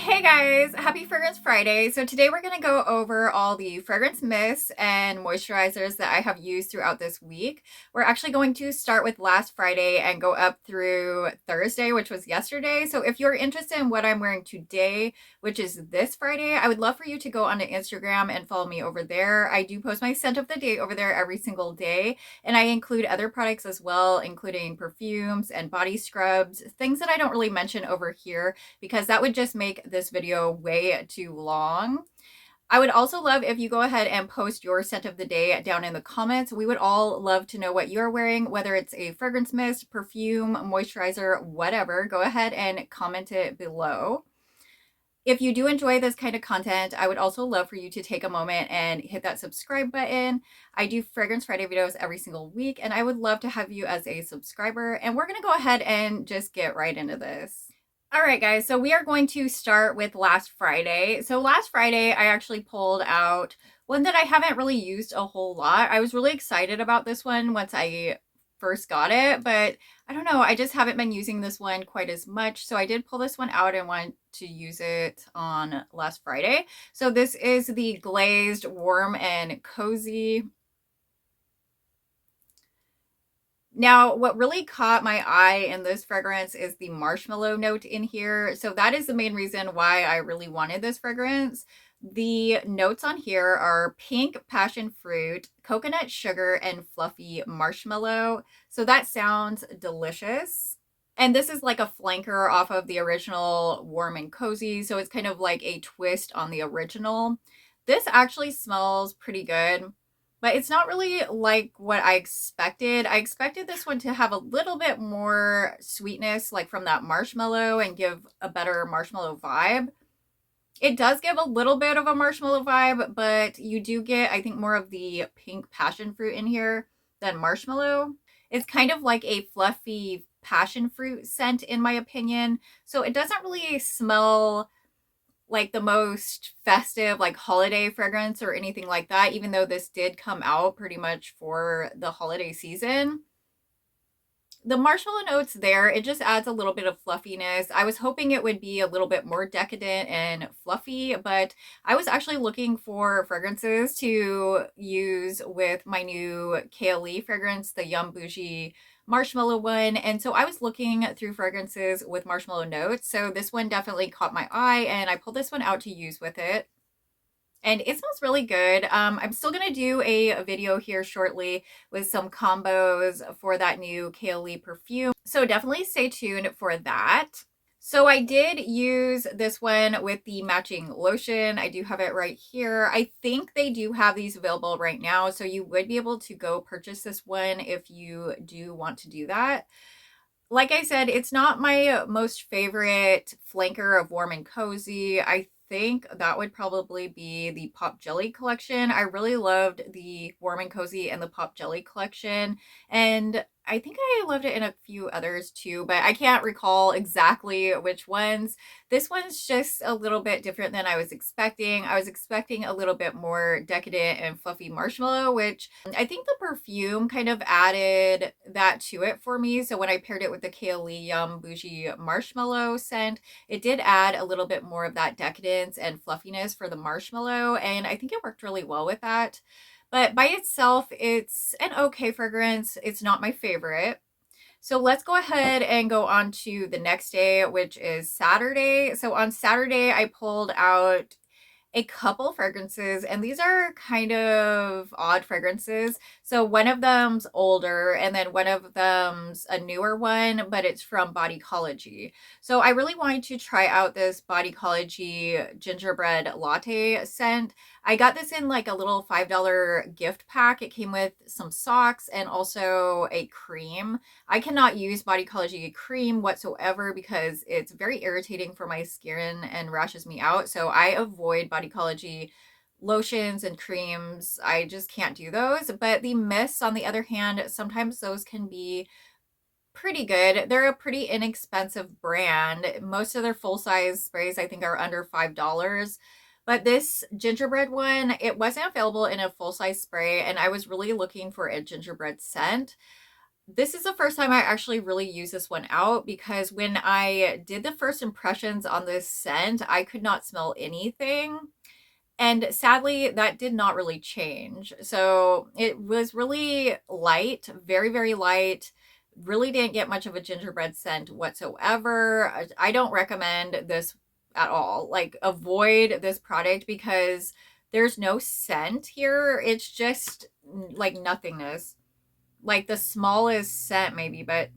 Hey guys, happy Fragrance Friday. So today we're going to go over all the fragrance mists and moisturizers that I have used throughout this week. We're actually going to start with last Friday and go up through Thursday, which was yesterday. So if you're interested in what I'm wearing today, which is this Friday, I would love for you to go onto Instagram and follow me over there. I do post my scent of the day over there every single day, and I include other products as well, including perfumes and body scrubs, things that I don't really mention over here because that would just make this video way too long. I would also love if you go ahead and post your scent of the day down in the comments. We would all love to know what you're wearing, whether it's a fragrance mist, perfume, moisturizer, whatever. Go ahead and comment it below. If you do enjoy this kind of content, I would also love for you to take a moment and hit that subscribe button. I do Fragrance Friday videos every single week, and I would love to have you as a subscriber. And we're going to go ahead and just get right into this. All right, guys, so we are going to start with last Friday. So last Friday, I actually pulled out one that I haven't really used a whole lot. I was really excited about this one once I first got it, but I don't know, I just haven't been using this one quite as much. So I did pull this one out and want to use it on last Friday. So this is the Glazed Warm and Cozy. Now, what really caught my eye in this fragrance is the marshmallow note in here. So that is the main reason why I really wanted this fragrance. The notes on here are pink passion fruit, coconut sugar, and fluffy marshmallow. So that sounds delicious. And this is like a flanker off of the original Warm and Cozy. So it's kind of like a twist on the original. This actually smells pretty good, but it's not really like what I expected. I expected this one to have a little bit more sweetness, like from that marshmallow, and give a better marshmallow vibe. It does give a little bit of a marshmallow vibe, but you do get, I think, more of the pink passion fruit in here than marshmallow. It's kind of like a fluffy passion fruit scent, in my opinion. So it doesn't really smell like the most festive, like holiday fragrance or anything like that, even though this did come out pretty much for the holiday season. The marshmallow notes there, it just adds a little bit of fluffiness. I was hoping it would be a little bit more decadent and fluffy, but I was actually looking for fragrances to use with my new KLE fragrance, the Yum Bougie marshmallow one. And so I was looking through fragrances with marshmallow notes. So this one definitely caught my eye, and I pulled this one out to use with it. And it smells really good. I'm still going to do a video here shortly with some combos for that new KLE perfume. So definitely stay tuned for that. So I did use this one with the matching lotion. I do have it right here. I think they do have these available right now, so you would be able to go purchase this one if you do want to do that. Like I said, it's not my most favorite flanker of Warm and Cozy. I think that would probably be the Pop Jelly collection. I really loved the Warm and Cozy and the Pop Jelly collection, and I think I loved it in a few others too, but I can't recall exactly which ones. This one's just a little bit different than I was expecting. I was expecting a little bit more decadent and fluffy marshmallow, which I think the perfume kind of added that to it for me. So when I paired it with the KLE Yum Bougie marshmallow scent, it did add a little bit more of that decadence and fluffiness for the marshmallow, and I think it worked really well with that. But by itself, it's an okay fragrance. It's not my favorite. So let's go ahead and go on to the next day, which is Saturday. So on Saturday, I pulled out a couple fragrances, and these are kind of odd fragrances. So one of them's older, and then one of them's a newer one, but it's from Bodycology. So I really wanted to try out this Bodycology gingerbread latte scent. I got this in like a little $5 gift pack. It came with some socks and also a cream. I cannot use Bodycology cream whatsoever because it's very irritating for my skin and rashes me out. So I avoid Bodycology lotions and creams. I just can't do those. But the mists, on the other hand, sometimes those can be pretty good. They're a pretty inexpensive brand. Most of their full-size sprays, I think, are under $5. But this gingerbread one, it wasn't available in a full-size spray, and I was really looking for a gingerbread scent. This is the first time I actually really use this one out because when I did the first impressions on this scent, I could not smell anything. And sadly, that did not really change. So it was really light, very, very light. Really didn't get much of a gingerbread scent whatsoever. I don't recommend this at all. Like, avoid this product because there's no scent here. It's just like nothingness. Like the smallest scent, maybe, but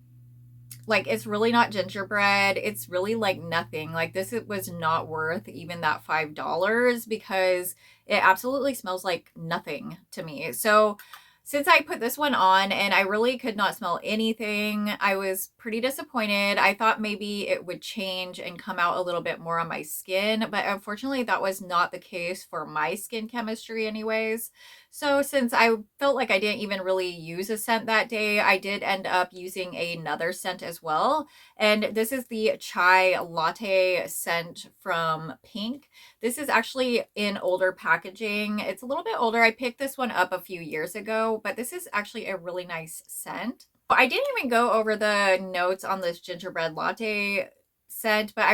like it's really not gingerbread. It's really like nothing. Like this, it was not worth even that $5 because it absolutely smells like nothing to me. So since I put this one on and I really could not smell anything, I was pretty disappointed. I thought maybe it would change and come out a little bit more on my skin, but unfortunately that was not the case for my skin chemistry anyways. So since I felt like I didn't even really use a scent that day, I did end up using another scent as well. And this is the chai latte scent from Pink. This is actually in older packaging. It's a little bit older. I picked this one up a few years ago, but this is actually a really nice scent. I didn't even go over the notes on this gingerbread latte scent, but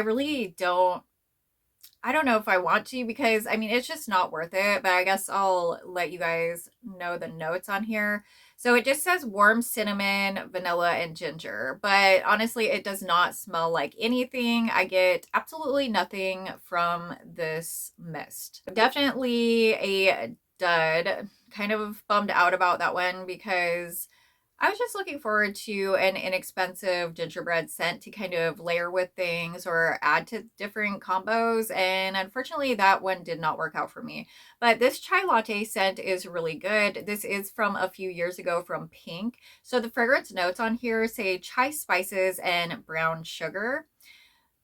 I don't know if I want to because I mean it's just not worth it, but I guess I'll let you guys know the notes on here. So it just says warm cinnamon, vanilla, and ginger, but honestly, it does not smell like anything. I get absolutely nothing from this mist. Definitely a dud. Kind of bummed out about that one because I was just looking forward to an inexpensive gingerbread scent to kind of layer with things or add to different combos. And unfortunately, that one did not work out for me. But this chai latte scent is really good. This is from a few years ago from Pink. So the fragrance notes on here say chai spices and brown sugar.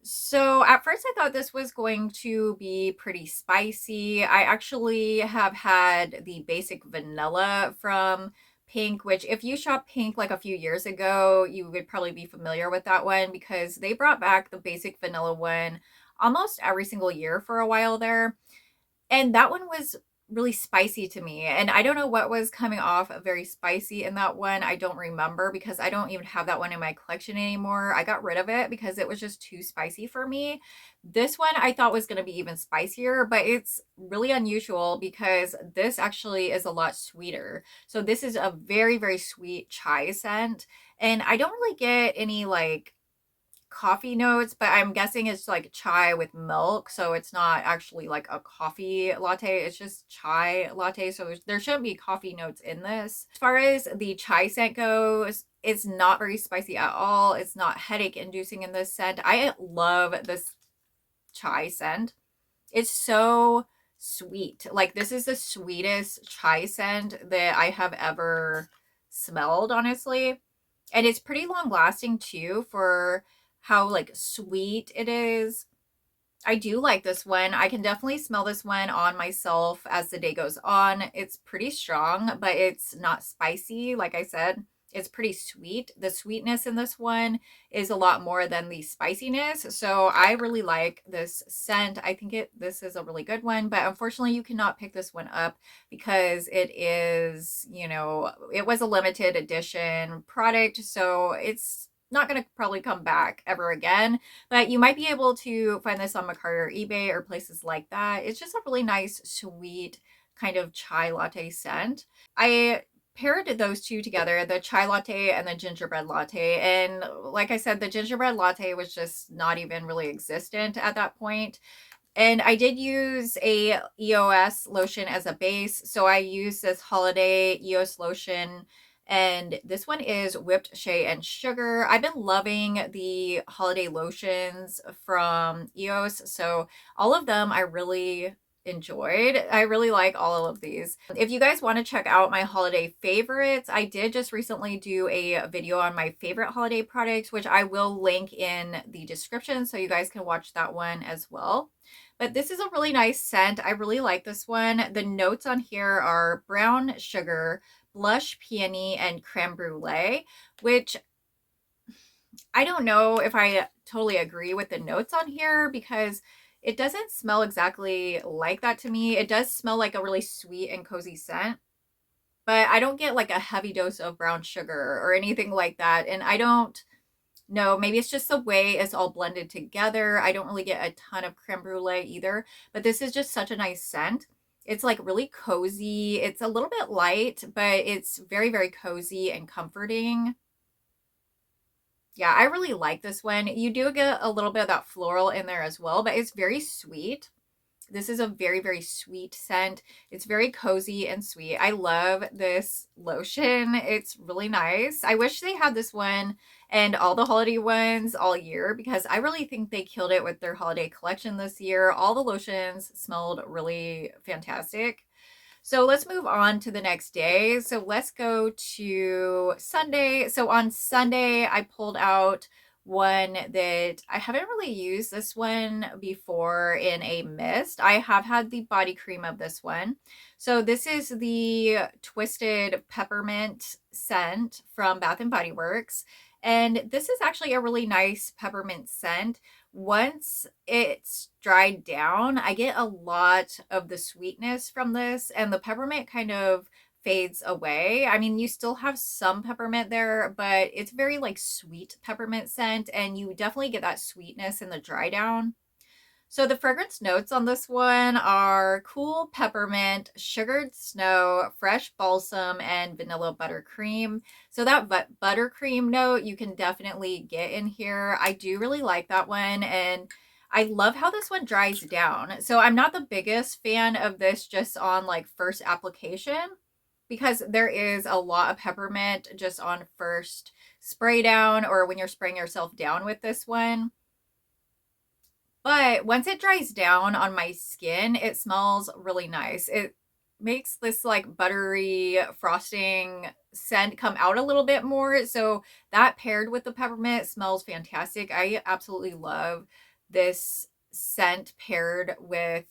So at first I thought this was going to be pretty spicy. I actually have had the basic vanilla from Pink, which if you shop Pink like a few years ago, you would probably be familiar with that one because they brought back the basic vanilla one almost every single year for a while there. And that one was really spicy to me. And I don't know what was coming off very spicy in that one. I don't remember because I don't even have that one in my collection anymore. I got rid of it because it was just too spicy for me. This one I thought was going to be even spicier, but it's really unusual because this actually is a lot sweeter. So this is a very, very sweet chai scent. And I don't really get any like coffee notes, but I'm guessing it's like chai with milk, so it's not actually like a coffee latte. It's just chai latte, so there shouldn't be coffee notes in this. As far as the chai scent goes, it's not very spicy at all. It's not headache inducing in this scent. I love this chai scent. It's so sweet. Like this is the sweetest chai scent that I have ever smelled, honestly. And it's pretty long lasting too for how like sweet it is. I do like this one. I can definitely smell this one on myself as the day goes on. It's pretty strong, but it's not spicy. Like I said, it's pretty sweet. The sweetness in this one is a lot more than the spiciness. So I really like this scent. I think this is a really good one, but unfortunately you cannot pick this one up because it is, it was a limited edition product. So it's not going to probably come back ever again, but you might be able to find this on Mercari or eBay or places like that. It's just a really nice, sweet kind of chai latte scent. I paired those two together, the chai latte and the gingerbread latte. And like I said, the gingerbread latte was just not even really existent at that point. And I did use a EOS lotion as a base. So I used this holiday EOS lotion, and this one is whipped shea and sugar. I've been loving the holiday lotions from EOS. So all of them I really enjoyed. I really like all of these. If you guys want to check out my holiday favorites, I did just recently do a video on my favorite holiday products, which I will link in the description so you guys can watch that one as well. But this is a really nice scent. I really like this one. The notes on here are brown sugar, blush peony, and creme brulee, which I don't know if I totally agree with the notes on here because it doesn't smell exactly like that to me. It does smell like a really sweet and cozy scent. but I don't get like a heavy dose of brown sugar or anything like that. And I don't know, maybe it's just the way it's all blended together. I don't really get a ton of creme brulee either, but this is just such a nice scent. It's like really cozy. It's a little bit light, but it's very, very cozy and comforting. Yeah, I really like this one. You do get a little bit of that floral in there as well, but it's very sweet. This is a very, very sweet scent. It's very cozy and sweet. I love this lotion. It's really nice. I wish they had this one and all the holiday ones all year because I really think they killed it with their holiday collection this year. All the lotions smelled really fantastic. So let's move on to the next day. So let's go to Sunday. So on Sunday, I pulled out one that I haven't really used this one before in a mist. I have had the body cream of this one. So this is the Twisted Peppermint scent from Bath and Body Works. And this is actually a really nice peppermint scent. Once it's dried down, I get a lot of the sweetness from this, and the peppermint kind of fades away. I mean, you still have some peppermint there, but it's very like sweet peppermint scent, and you definitely get that sweetness in the dry down. So the fragrance notes on this one are cool peppermint, sugared snow, fresh balsam, and vanilla buttercream. So that buttercream note you can definitely get in here. I do really like that one, and I love how this one dries down. So I'm not the biggest fan of this just on like first application because there is a lot of peppermint just on first spray down or when you're spraying yourself down with this one. But once it dries down on my skin, it smells really nice. It makes this like buttery frosting scent come out a little bit more. So that paired with the peppermint smells fantastic. I absolutely love this scent paired with,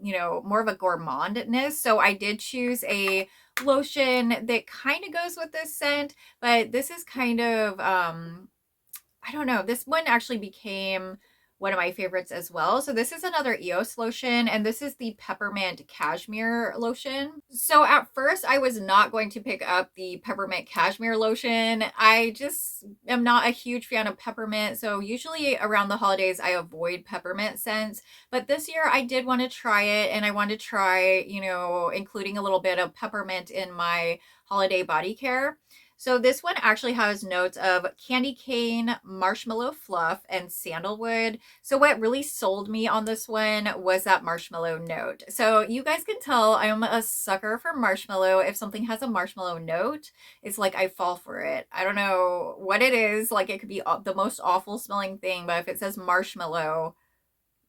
you know, more of a gourmandness. So I did choose a lotion that kind of goes with this scent, but this is kind of I don't know. This one actually became one of my favorites as well. So this is another EOS lotion, and this is the peppermint cashmere lotion. So at first I was not going to pick up the peppermint cashmere lotion. I just am not a huge fan of peppermint. So usually around the holidays I avoid peppermint scents, but this year I did want to try it, and I wanted to try, you know, including a little bit of peppermint in my holiday body care. So this one actually has notes of candy cane, marshmallow fluff, and sandalwood. So what really sold me on this one was that marshmallow note. So you guys can tell I'm a sucker for marshmallow. If something has a marshmallow note, it's like I fall for it. I don't know what it is. Like it could be the most awful smelling thing, but if it says marshmallow,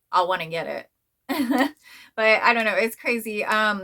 I'll want to get it. But I don't know. It's crazy.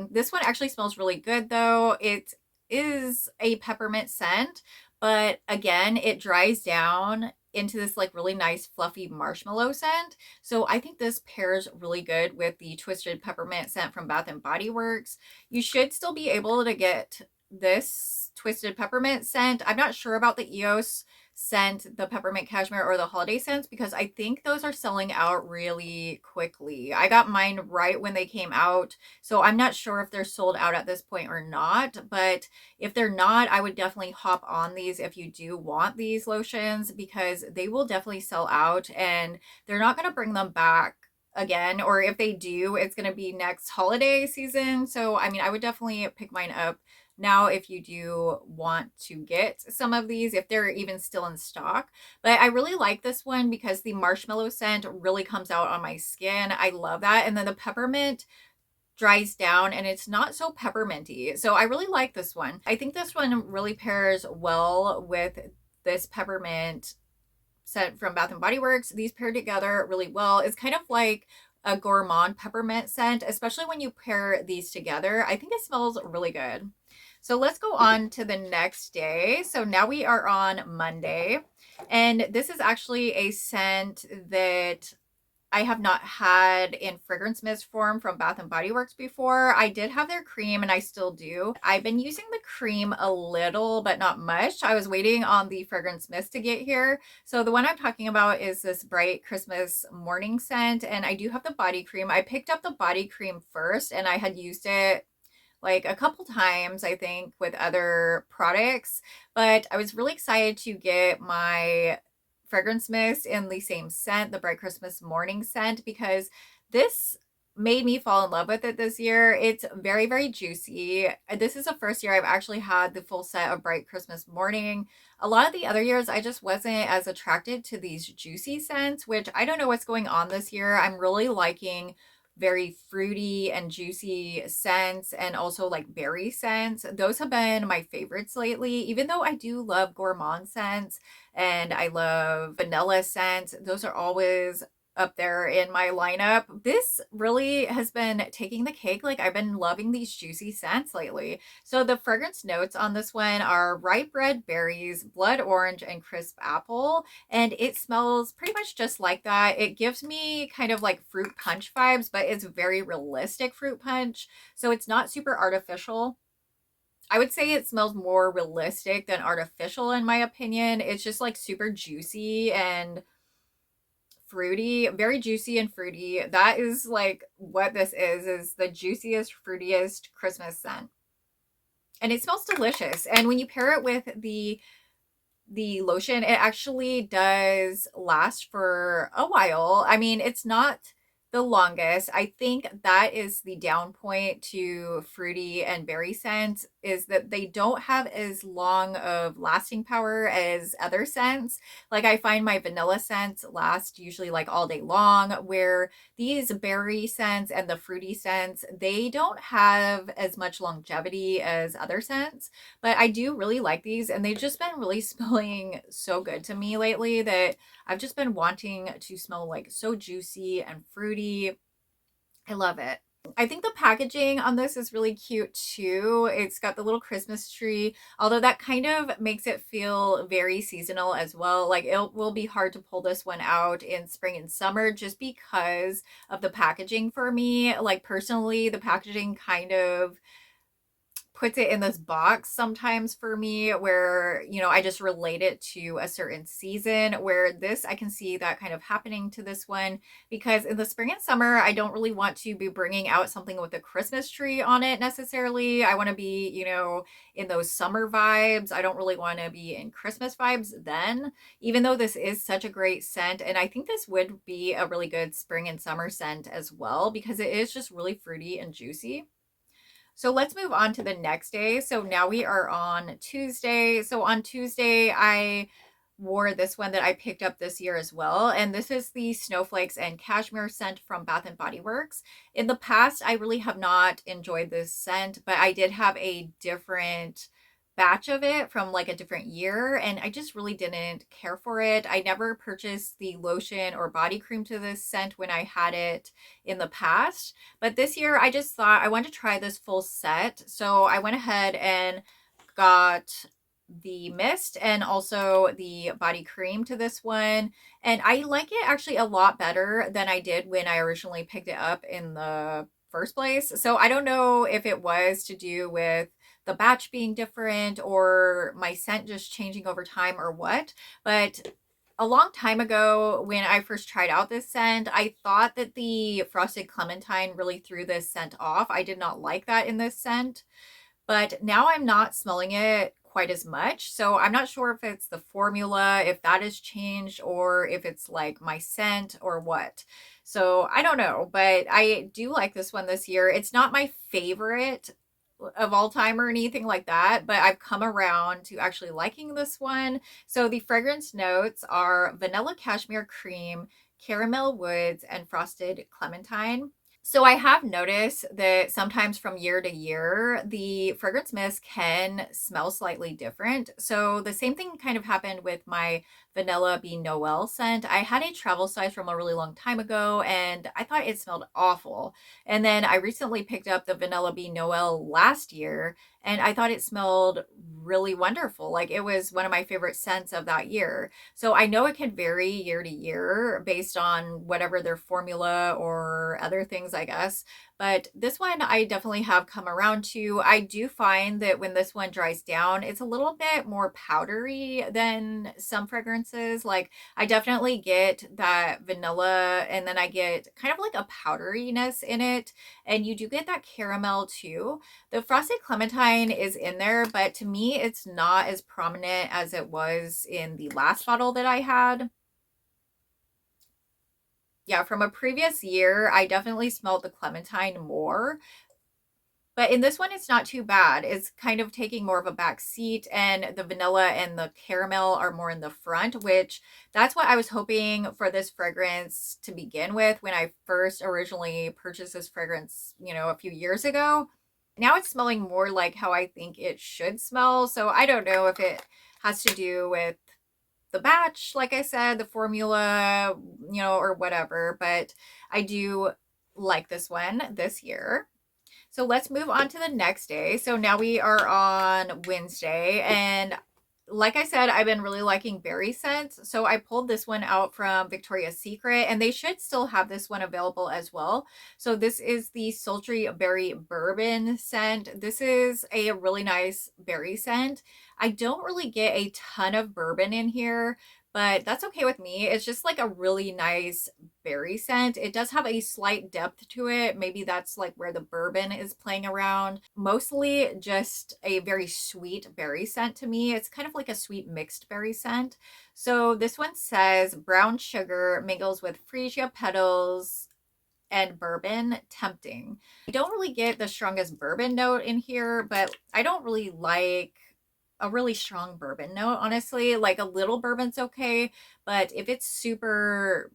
This one actually smells really good though. It is a peppermint scent, but again, it dries down into this like really nice fluffy marshmallow scent. So I think this pairs really good with the Twisted Peppermint scent from Bath and Body Works. You should still be able to get this Twisted Peppermint scent. I'm not sure about the EOS scent, the peppermint cashmere, or the holiday scents because I think those are selling out really quickly. I got mine right when they came out, so I'm not sure if they're sold out at this point or not, but if they're not, I would definitely hop on these if you do want these lotions because they will definitely sell out and they're not going to bring them back again, or if they do, it's going to be next holiday season. So I mean, I would definitely pick mine up now if you do want to get some of these, if they're even still in stock. But I really like this one because the marshmallow scent really comes out on my skin. I love that. And then the peppermint dries down and it's not so pepperminty. So I really like this one. I think this one really pairs well with this peppermint scent from Bath and Body Works. These pair together really well. It's kind of like a gourmand peppermint scent, especially when you pair these together. I think it smells really good. So let's go on to the next day. So now we are on Monday, and this is actually a scent that I have not had in fragrance mist form from Bath and Body Works before. I did have their cream and I still do. I've been using the cream a little, but not much. I was waiting on the fragrance mist to get here. So the one I'm talking about is this bright Christmas morning scent, and I do have the body cream. I picked up the body cream first and I had used it like a couple times, I think, with other products, but I was really excited to get my fragrance mist in the same scent, the Bright Christmas Morning scent, because this made me fall in love with it this year. It's very, very juicy. This is the first year I've actually had the full set of Bright Christmas Morning. A lot of the other years, I just wasn't as attracted to these juicy scents, which I don't know what's going on this year. I'm really liking very fruity and juicy scents and also like berry scents. Those have been my favorites lately, even though I do love gourmand scents and I love vanilla scents. Those are always up there in my lineup. This really has been taking the cake. Like, I've been loving these juicy scents lately. So the fragrance notes on this one are ripe red berries, blood orange, and crisp apple. And it smells pretty much just like that. It gives me kind of like fruit punch vibes, but it's very realistic fruit punch. So it's not super artificial. I would say it smells more realistic than artificial in my opinion. It's just like super juicy and fruity, very juicy and fruity. That is like what this is the juiciest, fruitiest Christmas scent. And it smells delicious. And when you pair it with the lotion, it actually does last for a while. I mean, it's not the longest. I think that is the down point to fruity and berry scents, is that they don't have as long of lasting power as other scents. Like, I find my vanilla scents last usually like all day long, where these berry scents and the fruity scents, they don't have as much longevity as other scents. But I do really like these, and they've just been really smelling so good to me lately that I've just been wanting to smell like so juicy and fruity. I love it. I think the packaging on this is really cute too. It's got the little Christmas tree, although that kind of makes it feel very seasonal as well. Like, it will be hard to pull this one out in spring and summer just because of the packaging for me. Like, personally, the packaging kind of puts it in this box sometimes for me where, I just relate it to a certain season, where this, I can see that kind of happening to this one, because in the spring and summer, I don't really want to be bringing out something with a Christmas tree on it necessarily. I want to be, in those summer vibes. I don't really want to be in Christmas vibes then, even though this is such a great scent. And I think this would be a really good spring and summer scent as well, because it is just really fruity and juicy. So let's move on to the next day. So now we are on Tuesday. So on Tuesday, I wore this one that I picked up this year as well. And this is the Snowflakes and Cashmere scent from Bath and Body Works. In the past, I really have not enjoyed this scent, but I did have a different batch of it from like a different year, and I just really didn't care for it. I never purchased the lotion or body cream to this scent when I had it in the past, but this year I just thought I wanted to try this full set. So I went ahead and got the mist and also the body cream to this one, and I like it actually a lot better than I did when I originally picked it up in the first place. So I don't know if it was to do with the batch being different or my scent just changing over time or what, but a long time ago when I first tried out this scent, I thought that the frosted clementine really threw this scent off. I did not like that in this scent, but now I'm not smelling it quite as much. So I'm not sure if it's the formula, if that has changed, or if it's like my scent or what. So I don't know, but I do like this one this year. It's not my favorite of all time or anything like that, but I've come around to actually liking this one. So the fragrance notes are vanilla cashmere cream, caramel woods, and frosted clementine. So I have noticed that sometimes from year to year, the fragrance mist can smell slightly different. So the same thing kind of happened with my Vanilla Bean Noel scent. I had a travel size from a really long time ago, and I thought it smelled awful. And then I recently picked up the Vanilla Bean Noel last year, and I thought it smelled really wonderful. Like, it was one of my favorite scents of that year. So I know it can vary year to year based on whatever their formula or other things, I guess. But this one I definitely have come around to. I do find that when this one dries down, it's a little bit more powdery than some fragrances fragrances. Like I definitely get that vanilla, and then I get kind of like a powderiness in it, and you do get that caramel too. The frosted clementine is in there, but to me it's not as prominent as it was in the last bottle that I had. Yeah, from a previous year, I definitely smelled the clementine more. But in this one, it's not too bad. It's kind of taking more of a back seat, and the vanilla and the caramel are more in the front, which that's what I was hoping for this fragrance to begin with when I first originally purchased this fragrance, a few years ago. Now it's smelling more like how I think it should smell. So I don't know if it has to do with the batch, like I said, the formula, or whatever, but I do like this one this year. So let's move on to the next day. So now we are on Wednesday, and like I said, I've been really liking berry scents. So I pulled this one out from Victoria's Secret, and they should still have this one available as well. So this is the Sultry Berry Bourbon scent. This is a really nice berry scent. I don't really get a ton of bourbon in here, but that's okay with me. It's just like a really nice berry scent. It does have a slight depth to it. Maybe that's like where the bourbon is playing around. Mostly just a very sweet berry scent to me. It's kind of like a sweet mixed berry scent. So this one says brown sugar mingles with freesia petals and bourbon, tempting. I don't really get the strongest bourbon note in here, but I don't really like a really strong bourbon note, honestly. Like a little bourbon's okay, but if it's super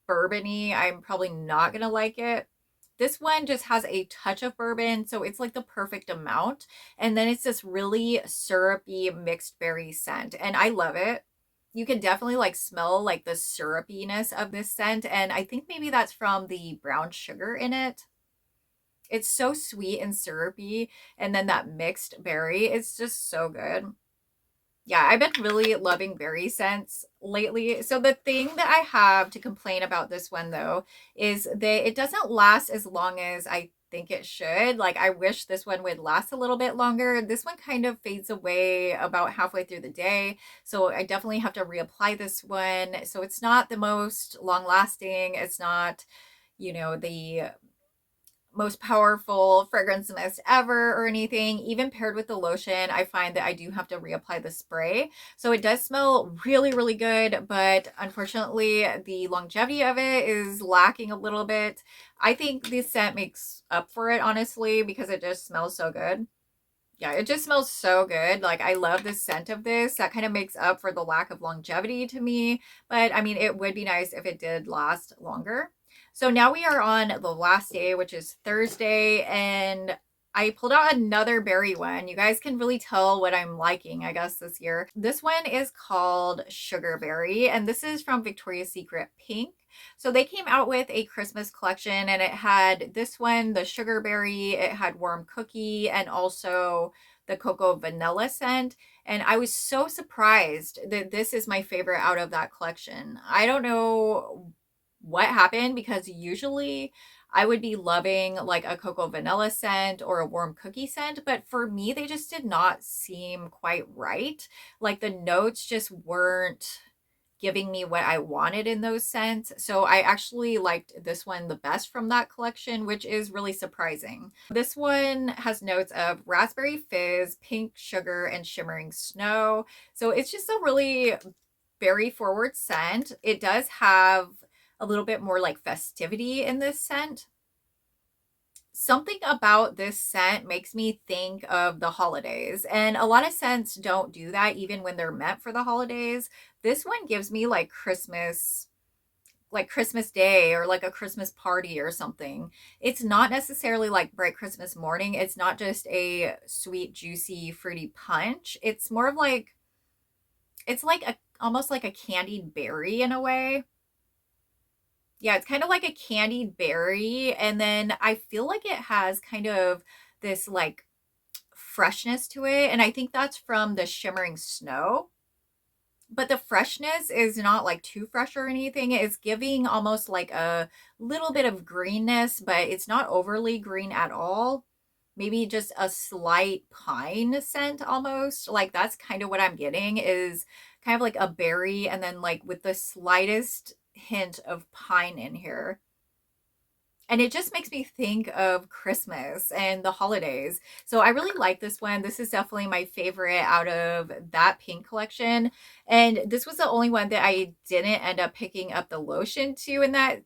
bourbony, I'm probably not gonna like it. This one just has a touch of bourbon, so it's like the perfect amount. And then it's this really syrupy mixed berry scent, and I love it. You can definitely like smell like the syrupiness of this scent, and I think maybe that's from the brown sugar in it. It's so sweet and syrupy, and then that mixed berry, it's just so good. Yeah, I've been really loving berry scents lately. So the thing that I have to complain about this one though is that it doesn't last as long as I think it should. Like I wish this one would last a little bit longer. This one kind of fades away about halfway through the day. So I definitely have to reapply this one. So it's not the most long lasting. It's not, the most powerful fragrance mist ever or anything. Even paired with the lotion, I find that I do have to reapply the spray. So it does smell really, really good, but unfortunately the longevity of it is lacking a little bit. I think this scent makes up for it, honestly, because it just smells so good. Yeah, it just smells so good. Like I love the scent of this. That kind of makes up for the lack of longevity to me. But I mean, it would be nice if it did last longer. So now we are on the last day, which is Thursday, and I pulled out another berry one. You guys can really tell what I'm liking, I guess, this year. This one is called Sugar Berry, and this is from Victoria's Secret Pink. So they came out with a Christmas collection, and it had this one, the Sugar Berry, it had Warm Cookie, and also the Cocoa Vanilla scent. And I was so surprised that this is my favorite out of that collection. I don't know what happened, because usually I would be loving like a cocoa vanilla scent or a warm cookie scent, but for me they just did not seem quite right. Like the notes just weren't giving me what I wanted in those scents. So I actually liked this one the best from that collection, which is really surprising. This one has notes of raspberry fizz, pink sugar, and shimmering snow. So it's just a really berry forward scent. It does have a little bit more like festivity in this scent. Something about this scent makes me think of the holidays, and a lot of scents don't do that even when they're meant for the holidays. This one gives me like Christmas Day or like a Christmas party or something. It's not necessarily like bright Christmas morning. It's not just a sweet, juicy, fruity punch. It's more of like, it's like a almost like a candied berry in a way. Yeah, it's kind of like a candied berry. And then I feel like it has kind of this like freshness to it. And I think that's from the shimmering snow. But the freshness is not like too fresh or anything. It's giving almost like a little bit of greenness, but it's not overly green at all. Maybe just a slight pine scent almost. Like that's kind of what I'm getting, is kind of like a berry, and then like with the slightest hint of pine in here. And it just makes me think of Christmas and the holidays. So I really like this one. This is definitely my favorite out of that pink collection. And this was the only one that I didn't end up picking up the lotion to in that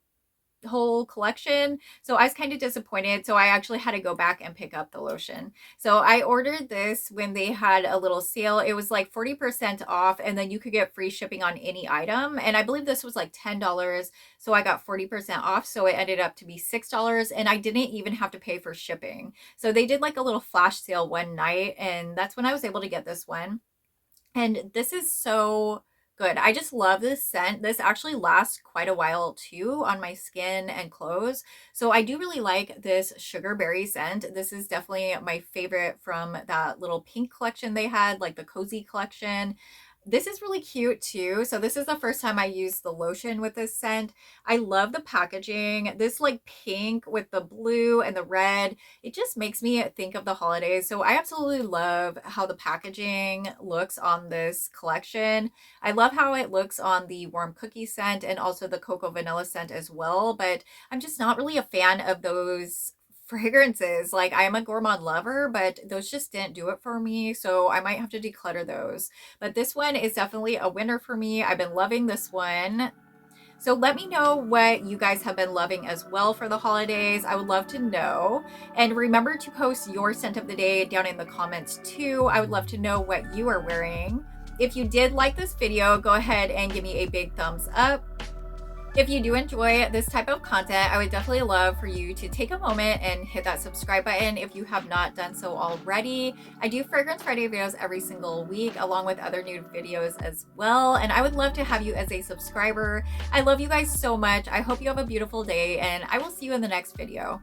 whole collection. So I was kind of disappointed. So I actually had to go back and pick up the lotion. So I ordered this when they had a little sale. It was like 40% off, and then you could get free shipping on any item. And I believe this was like $10. So I got 40% off. So it ended up to be $6, and I didn't even have to pay for shipping. So they did like a little flash sale one night, and that's when I was able to get this one. And this is so good. I just love this scent. This actually lasts quite a while too on my skin and clothes. So I do really like this sugar berry scent. This is definitely my favorite from that little pink collection they had, like the cozy collection. This is really cute too. So this is the first time I used the lotion with this scent. I love the packaging. This like pink with the blue and the red, it just makes me think of the holidays. So I absolutely love how the packaging looks on this collection. I love how it looks on the warm cookie scent and also the cocoa vanilla scent as well, but I'm just not really a fan of those fragrances. Like, I am a gourmand lover, but those just didn't do it for me, so I might have to declutter those. But this one is definitely a winner for me. I've been loving this one. So let me know what you guys have been loving as well for the holidays. I would love to know. And remember to post your scent of the day down in the comments too. I would love to know what you are wearing. If you did like this video, go ahead and give me a big thumbs up. If you do enjoy this type of content, I would definitely love for you to take a moment and hit that subscribe button if you have not done so already. I do Fragrance Friday videos every single week, along with other new videos as well, and I would love to have you as a subscriber. I love you guys so much. I hope you have a beautiful day, and I will see you in the next video.